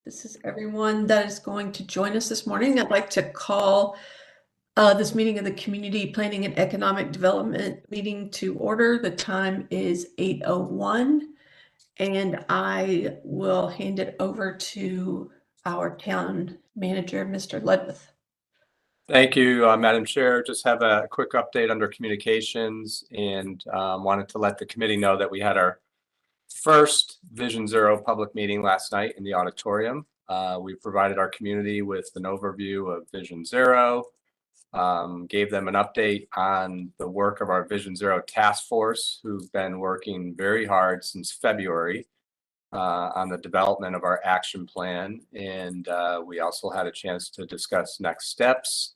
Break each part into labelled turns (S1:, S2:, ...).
S1: This is everyone that is going to join us this morning. I'd like to call this meeting of the Community Planning and Economic Development meeting to order. The time is 8:01, and I will hand it over to our town manager, Mr. Ledwith.
S2: Thank you, Madam Chair. Just have a quick update under communications and wanted to let the committee know that we had our first Vision Zero public meeting last night in the auditorium. We provided our community with an overview of Vision Zero, gave them an update on the work of our Vision Zero task force, who've been working very hard since February on the development of our action plan. And we also had a chance to discuss next steps.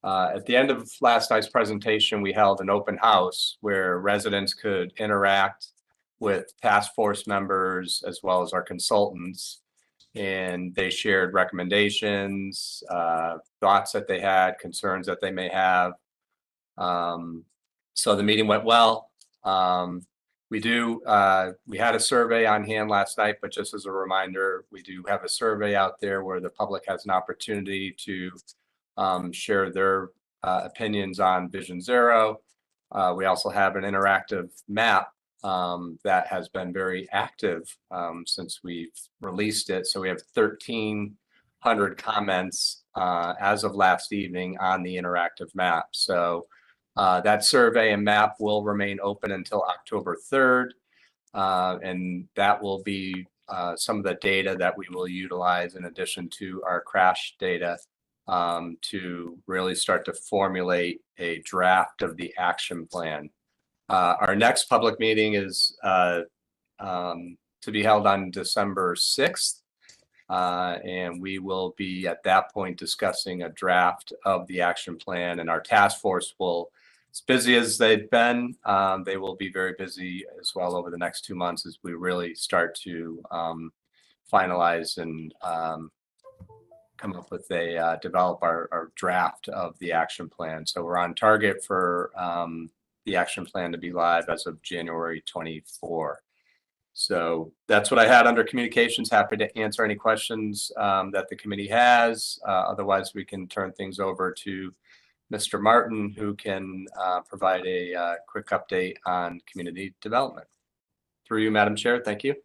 S2: At the end of last night's presentation, we held an open house where residents could interact with task force members as well as our consultants, and they shared recommendations, thoughts that they had, concerns that they may have. So the meeting went well. We had a survey on hand last night, but just as a reminder, we do have a survey out there where the public has an opportunity to share their opinions on Vision Zero. We also have an interactive map that has been very active since we've released it. So we have 1,300 comments as of last evening on the interactive map. So that survey and map will remain open until October 3rd. And that will be some of the data that we will utilize in addition to our crash data to really start to formulate a draft of the action plan. Our next public meeting is to be held on December 6th. And we will be at that point discussing a draft of the action plan, and our task force will, as busy as they've been, they will be very busy as well over the next 2 months as we really start to finalize and come up with develop our draft of the action plan. So we're on target for the action plan to be live as of January 24. So that's what I had under communications. Happy to answer any questions that the committee has. Otherwise, we can turn things over to Mr. Martin, who can provide a quick update on community development. Through you, Madam Chair. Thank you.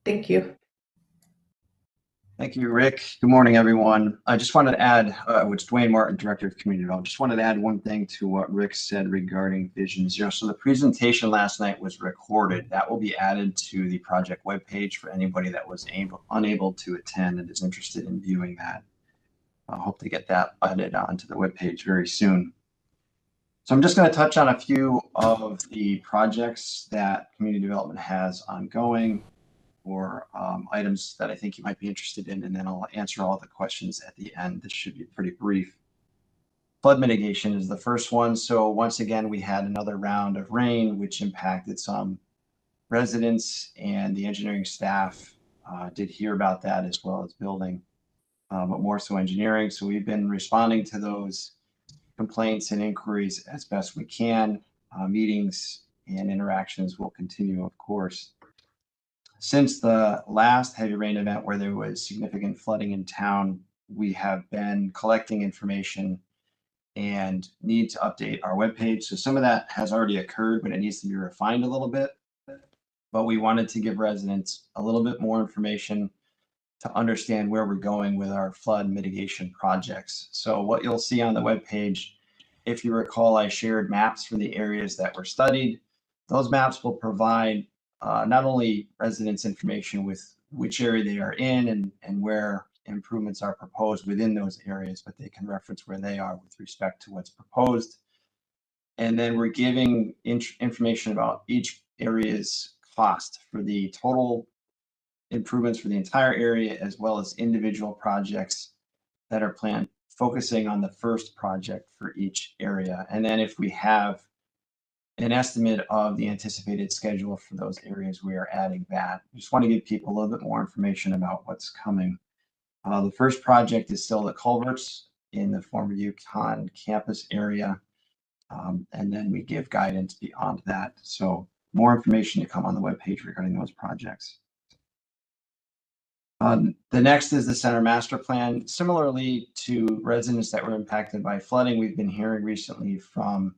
S1: Thank you.
S3: Thank you, Rick. Good morning, everyone. I just wanted to add, which Dwayne Martin, Director of Community Development, just wanted to add one thing to what Rick said regarding Vision Zero. So the presentation last night was recorded. That will be added to the project webpage for anybody that was unable to attend and is interested in viewing that. I hope to get that added onto the webpage very soon. So I'm just going to touch on a few of the projects that community development has ongoing, or items that I think you might be interested in, and then I'll answer all the questions at the end. This should be pretty brief. Flood mitigation is the first one. So once again, we had another round of rain, which impacted some residents, and the engineering staff did hear about that, as well as building, but more so engineering. So we've been responding to those complaints and inquiries as best we can. Meetings and interactions will continue, of course. Since the last heavy rain event where there was significant flooding in town, we have been collecting information and need to update our webpage. So some of that has already occurred, but it needs to be refined a little bit. But we wanted to give residents a little bit more information to understand where we're going with our flood mitigation projects. So what you'll see on the webpage, if you recall, I shared maps for the areas that were studied. Those maps will provide not only residents information with which area they are in and where improvements are proposed within those areas, but they can reference where they are with respect to what's proposed. And then we're giving information about each area's cost for the total improvements for the entire area, as well as individual projects that are planned, focusing on the first project for each area. And then if we have an estimate of the anticipated schedule for those areas, we are adding that. I just want to give people a little bit more information about what's coming. The first project is still the culverts in the former UConn campus area. And then we give guidance beyond that. So more information to come on the webpage regarding those projects. The next is the center master plan. Similarly to residents that were impacted by flooding, we've been hearing recently from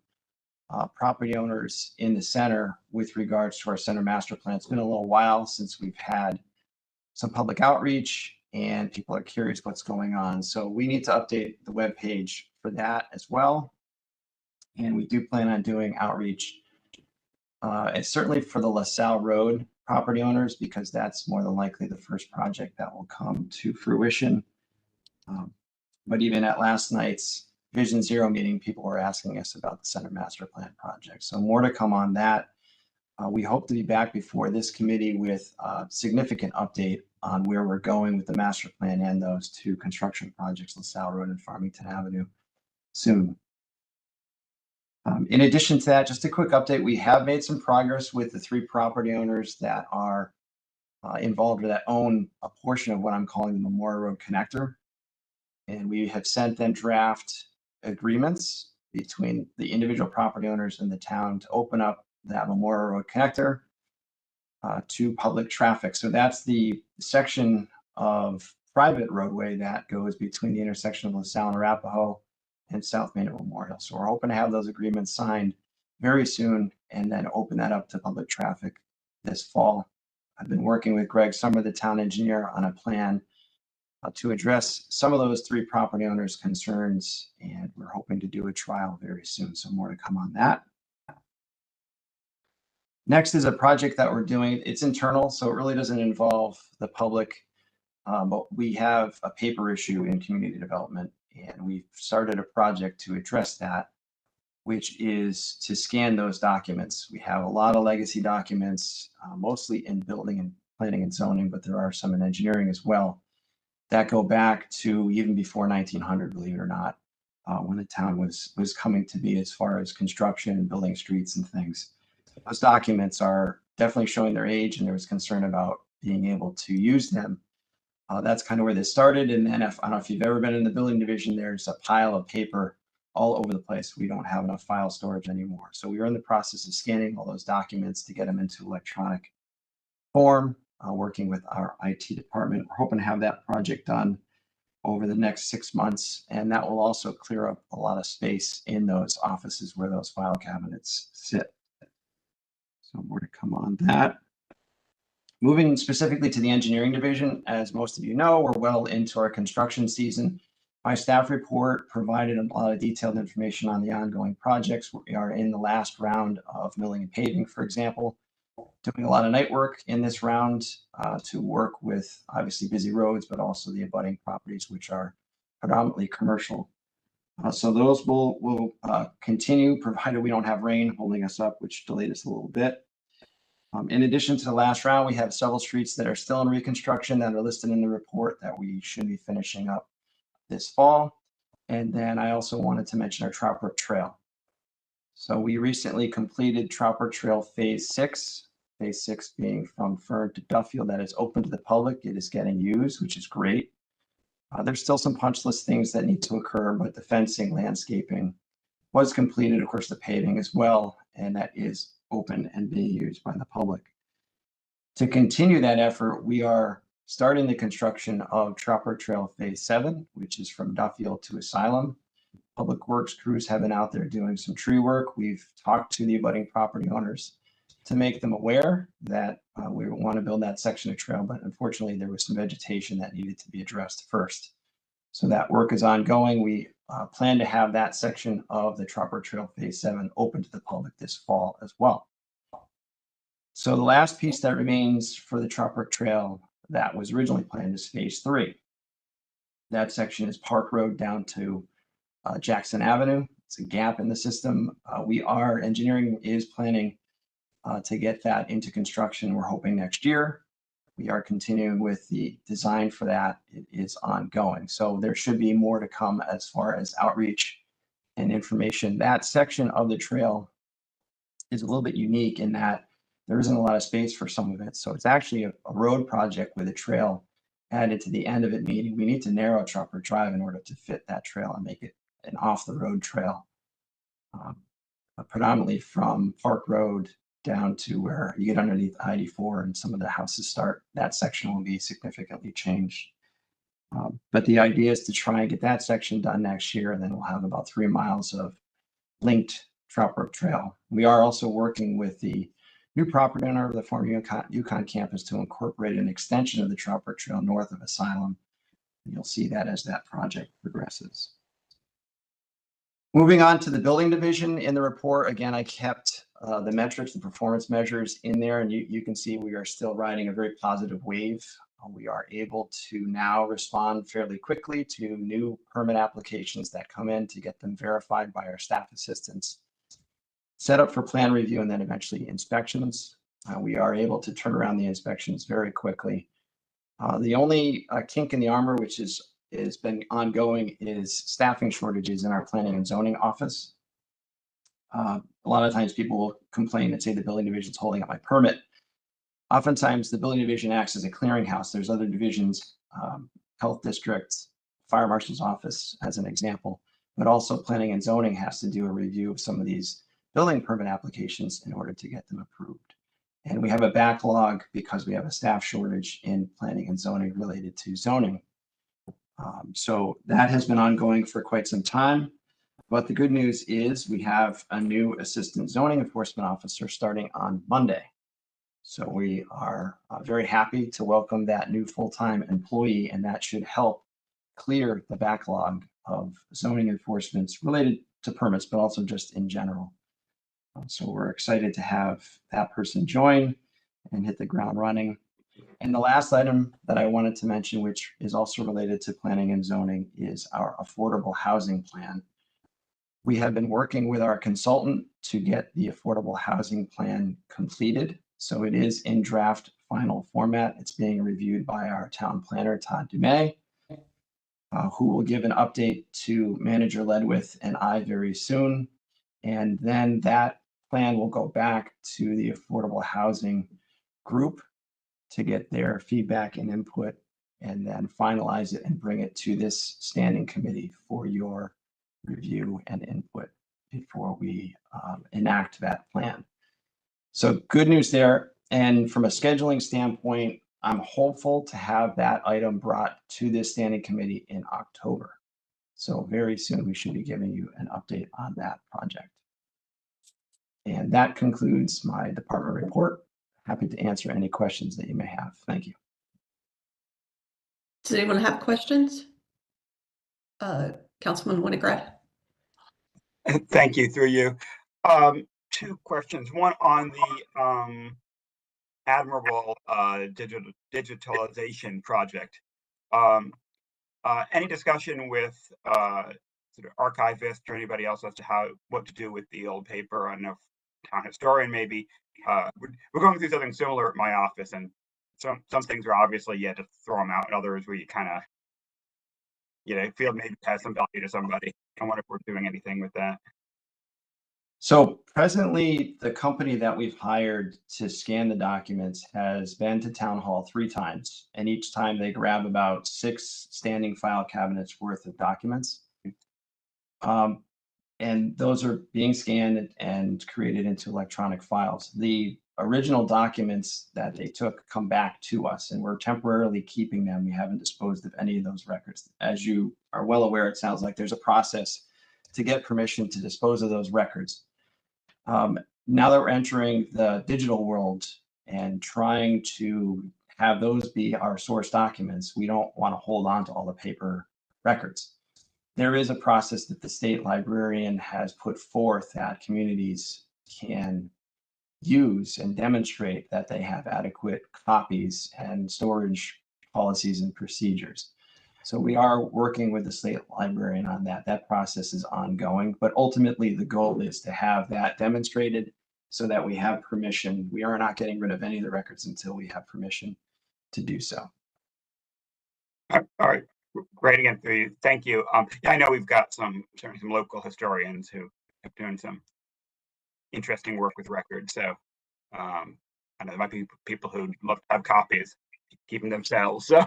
S3: property owners in the center with regards to our center master plan. It's been a little while since we've had some public outreach and people are curious what's going on. So we need to update the webpage for that as well. And we do plan on doing outreach. And certainly for the LaSalle Road property owners, because that's more than likely the first project that will come to fruition. But even at last night's Vision Zero meeting, people were asking us about the Center Master Plan project. So more to come on that. We hope to be back before this committee with a significant update on where we're going with the master plan and those two construction projects, LaSalle Road and Farmington Avenue, soon. In addition to that, just a quick update, we have made some progress with the 3 property owners that are involved or that own a portion of what I'm calling the Memorial Road connector. And we have sent them draft agreements between the individual property owners and the town to open up that Memorial Road connector to public traffic. So that's the section of private roadway that goes between the intersection of LaSalle and Arapahoe and South Main and Memorial. So we're hoping to have those agreements signed very soon and then open that up to public traffic this fall. I've been working with Greg Summer, the town engineer, on a plan to address some of those 3 property owners' concerns, and we're hoping to do a trial very soon. So more to come on that. Next is a project that we're doing. It's internal, so it really doesn't involve the public, but we have a paper issue in community development, and we've started a project to address that, which is to scan those documents. We have a lot of legacy documents, mostly in building and planning and zoning, but there are some in engineering as well, that go back to even before 1900, believe it or not, when the town was coming to be as far as construction and building streets and things. Those documents are definitely showing their age, and there was concern about being able to use them. That's kind of where this started. And then I don't know if you've ever been in the building division, there's a pile of paper all over the place. We don't have enough file storage anymore. So we are in the process of scanning all those documents to get them into electronic form, working with our IT department. We're hoping to have that project done over the next 6 months, and that will also clear up a lot of space in those offices where those file cabinets sit. So more to come on that. Moving specifically to the engineering division, as most of you know, we're well into our construction season. My staff report provided a lot of detailed information on the ongoing projects. We are in the last round of milling and paving, for example, doing a lot of night work in this round to work with obviously busy roads, but also the abutting properties, which are predominantly commercial. So those will continue, provided we don't have rain holding us up, which delayed us a little bit. In addition to the last round, we have several streets that are still in reconstruction that are listed in the report that we should be finishing up this fall. And then I also wanted to mention our Trout Brook Trail. So we recently completed Trout Brook Trail Phase 6, Phase 6 being from Fern to Duffield. That is open to the public. It is getting used, which is great. There's still some punch list things that need to occur, but the fencing, landscaping was completed, of course, the paving as well, and that is open and being used by the public. To continue that effort, we are starting the construction of Trout Brook Trail Phase 7, which is from Duffield to Asylum. Public Works crews have been out there doing some tree work. We've talked to the abutting property owners to make them aware that we want to build that section of trail, but unfortunately there was some vegetation that needed to be addressed first. So that work is ongoing. We plan to have that section of the Trout Brook Trail Phase 7 open to the public this fall as well. So the last piece that remains for the Trout Brook Trail that was originally planned is Phase 3. That section is Park Road down to Jackson Avenue. It's a gap in the system. Engineering is planning to get that into construction. We're hoping next year. We are continuing with the design for that. It is ongoing. So there should be more to come as far as outreach and information. That section of the trail is a little bit unique in that there isn't a lot of space for some of it. So it's actually a road project with a trail added to the end of it, meaning we need to narrow Trout Brook Drive in order to fit that trail and make it an off the road trail, predominantly from Park Road down to where you get underneath I-84 and some of the houses start, that section will be significantly changed. But the idea is to try and get that section done next year, and then we'll have about 3 miles of linked Trout Brook Trail. We are also working with the new property owner of the former Yukon campus to incorporate an extension of the Trout Brook Trail north of Asylum. And you'll see that as that project progresses. Moving on to the building division, in the report, again, I kept the metrics, the performance measures in there, and you can see we are still riding a very positive wave. We are able to now respond fairly quickly to new permit applications that come in to get them verified by our staff assistants, set up for plan review, and then eventually inspections. We are able to turn around the inspections very quickly. The only kink in the armor, which has been ongoing, is staffing shortages in our planning and zoning office. A lot of times people will complain and say the building division is holding up my permit. Oftentimes the building division acts as a clearinghouse. There's other divisions, health districts, fire marshal's office as an example, but also planning and zoning has to do a review of some of these building permit applications in order to get them approved. And we have a backlog because we have a staff shortage in planning and zoning related to zoning. So that has been ongoing for quite some time. But the good news is we have a new assistant zoning enforcement officer starting on Monday. So we are very happy to welcome that new full-time employee, and that should help clear the backlog of zoning enforcements related to permits, but also just in general. So we're excited to have that person join and hit the ground running. And the last item that I wanted to mention, which is also related to planning and zoning, is our affordable housing plan. We have been working with our consultant to get the affordable housing plan completed. So it is in draft final format. It's being reviewed by our town planner, Todd Dumais, who will give an update to Manager Ledwith and I very soon. And then that plan will go back to the affordable housing group to get their feedback and input, and then finalize it and bring it to this standing committee for your review and input before we enact that plan. So good news there. And from a scheduling standpoint, I'm hopeful to have that item brought to this standing committee in October. So very soon we should be giving you an update on that project. And that concludes my department report. Happy to answer any questions that you may have. Thank you.
S1: Does anyone have questions? Councilman Winograd.
S4: Thank you, through you. Two questions. One on the admirable digitalization project. Any discussion with sort of archivist or anybody else as to what to do with the old paper? I don't know if town historian maybe. We're going through something similar at my office, and some things are obviously you have to throw them out, and others where you kind of feel maybe it has some value to somebody. I wonder if we're doing anything with that.
S3: So presently, the company that we've hired to scan the documents has been to town hall 3 times, and each time they grab about 6 standing file cabinets worth of documents. And those are being scanned and created into electronic files. The original documents that they took come back to us, and we're temporarily keeping them. We haven't disposed of any of those records. As you are well aware, it sounds like there's a process to get permission to dispose of those records. Now that we're entering the digital world and trying to have those be our source documents, we don't want to hold on to all the paper records. There is a process that the state librarian has put forth that communities can use and demonstrate that they have adequate copies and storage policies and procedures. So we are working with the state librarian on that. That process is ongoing, but ultimately the goal is to have that demonstrated so that we have permission. We are not getting rid of any of the records until we have permission to do so.
S4: All right, great again for you. Thank you. Yeah, I know we've got certainly some local historians who have done some interesting work with records. So I know there might be people who love to have copies, keep them themselves. So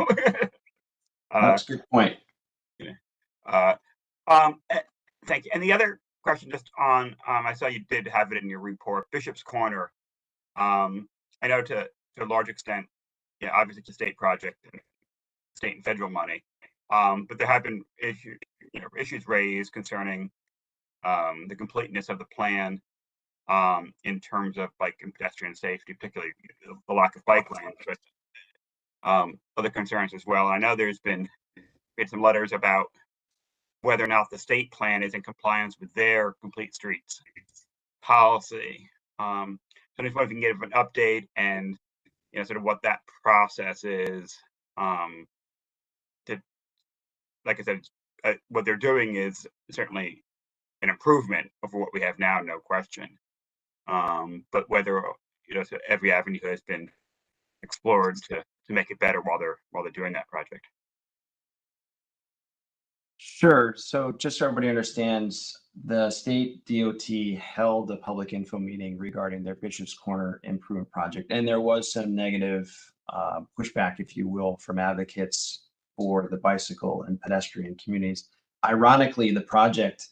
S3: that's a good point.
S4: Thank you. And the other question, just on, I saw you did have it in your report, Bishop's Corner. I know to a large extent, yeah, obviously it's a state project, and state and federal money, but there have been issues raised concerning the completeness of the plan in terms of bike and pedestrian safety, particularly the lack of bike lanes, but other concerns as well. I know there's been some letters about whether or not the state plan is in compliance with their complete streets policy. So I just wonder if you can give an update and sort of what that process is. To, like I said, what they're doing is certainly an improvement over what we have now, no question. But whether so every avenue has been explored to make it better while they're doing that project.
S3: Sure. So just so everybody understands, the state DOT held a public info meeting regarding their Bishop's Corner improvement project, and there was some negative pushback, if you will, from advocates for the bicycle and pedestrian communities. Ironically, the project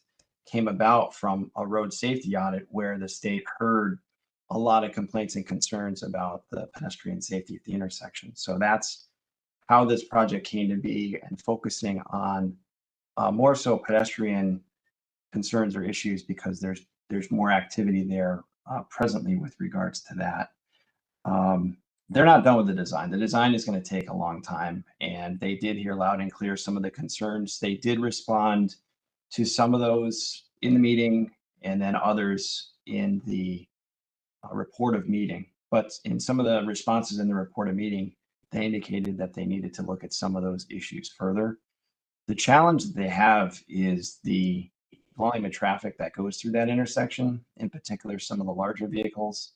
S3: came about from a road safety audit where the state heard a lot of complaints and concerns about the pedestrian safety at the intersection. So that's how this project came to be, and focusing on more so pedestrian concerns or issues, because there's more activity there presently with regards to that. They're not done with the design. The design is going to take a long time, and they did hear loud and clear some of the concerns. They did respond to some of those in the meeting, and then others in the report of meeting. But in some of the responses in the report of meeting, they indicated that they needed to look at some of those issues further. The challenge that they have is the volume of traffic that goes through that intersection, in particular, some of the larger vehicles.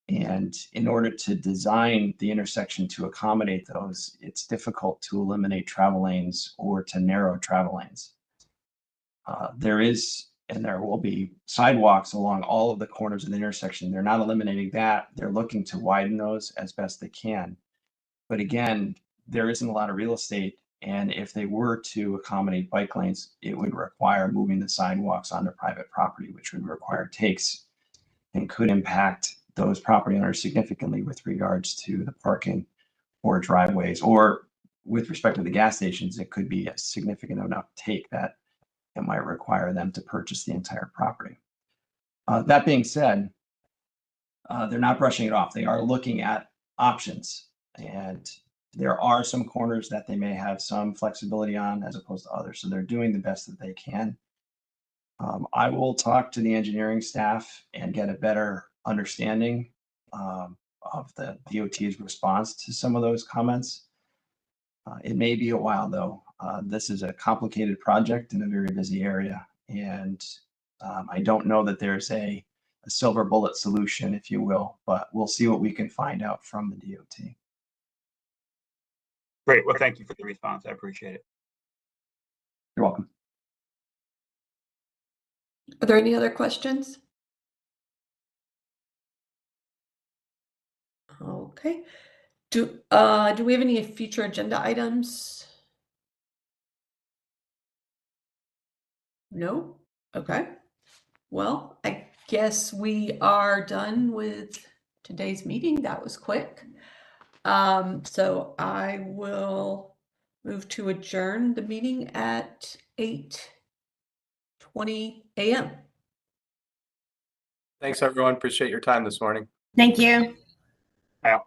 S3: And in order to design the intersection to accommodate those, it's difficult to eliminate travel lanes or to narrow travel lanes. There is, and there will be, sidewalks along all of the corners of the intersection. They're not eliminating that. They're looking to widen those as best they can. But again, there isn't a lot of real estate. And if they were to accommodate bike lanes, it would require moving the sidewalks onto private property, which would require takes and could impact those property owners significantly with regards to the parking or driveways, or with respect to the gas stations, it could be a significant enough take that it might require them to purchase the entire property. That being said, they're not brushing it off. They are looking at options, and there are some corners that they may have some flexibility on as opposed to others. So they're doing the best that they can. I will talk to the engineering staff and get a better understanding of the DOT's response to some of those comments. It may be a while though. This is a complicated project in a very busy area, and I don't know that there's a silver bullet solution, if you will, but we'll see what we can find out from the DOT.
S4: Great. Well, thank you for the response. I appreciate it.
S3: You're welcome.
S1: Are there any other questions? Okay. Do we have any future agenda items? No? Okay. Well, I guess we are done with today's meeting. That was quick. So I will move to adjourn the meeting at 8:20 a.m.
S2: Thanks, everyone. Appreciate your time this morning.
S5: Thank you.
S4: Well,